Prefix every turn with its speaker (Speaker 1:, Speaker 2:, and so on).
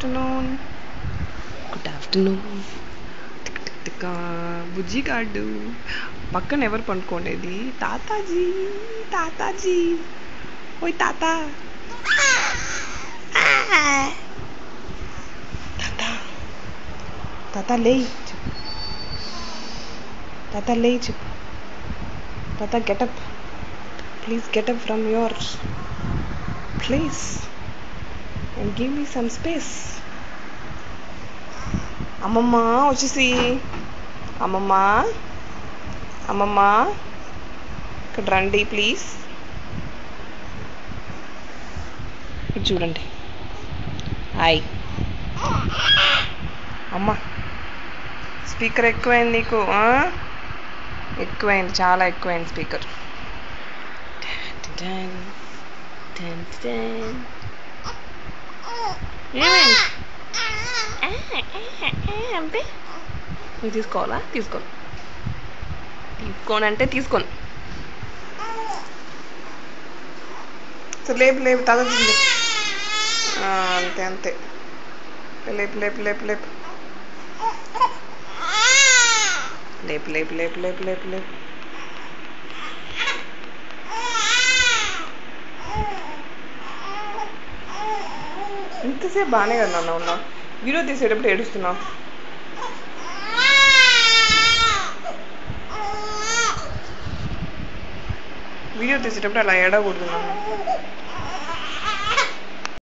Speaker 1: Afternoon. Good afternoon. బుజ్జి card పక్కన ఎవరు పండుకోండేది? తాతాజీ. తాతాజీ. ఓయ్ తాత. తాత తాత లేయ్ చెప్పు. తాత లేయ్ చెప్పు. తాత getup. Please get up from your place and give me some space. అమ్మమ్మ వచ్చేసి. అమ్మమ్మ అమ్మమ్మ ఇక్కడ రండి ప్లీజ్. ఇది చూడండి. హాయ్ అమ్మ. స్పీకర్ ఎక్కువైంది నీకు. ఎక్కువైంది, చాలా ఎక్కువైంది స్పీకర్. ఏమైంది? అంటే నువ్వు తీసుకోవాలా? తీసుకోను. తీసుకోనంటే తీసుకోను. సరే లేపు లేపు తాత. అంతే అంతే. లేపు లేపు లేపు లేపు లేపు లేపు లేపు లేపు లేపు లేపు. ఇంతసేపు బాగానే కదా నాన్న ఉన్నావు. వీడియో తీసేటప్పుడు ఏడుస్తున్నావు. వీడియో తీసేటప్పుడు అలా ఏడకూడదు నాన్న.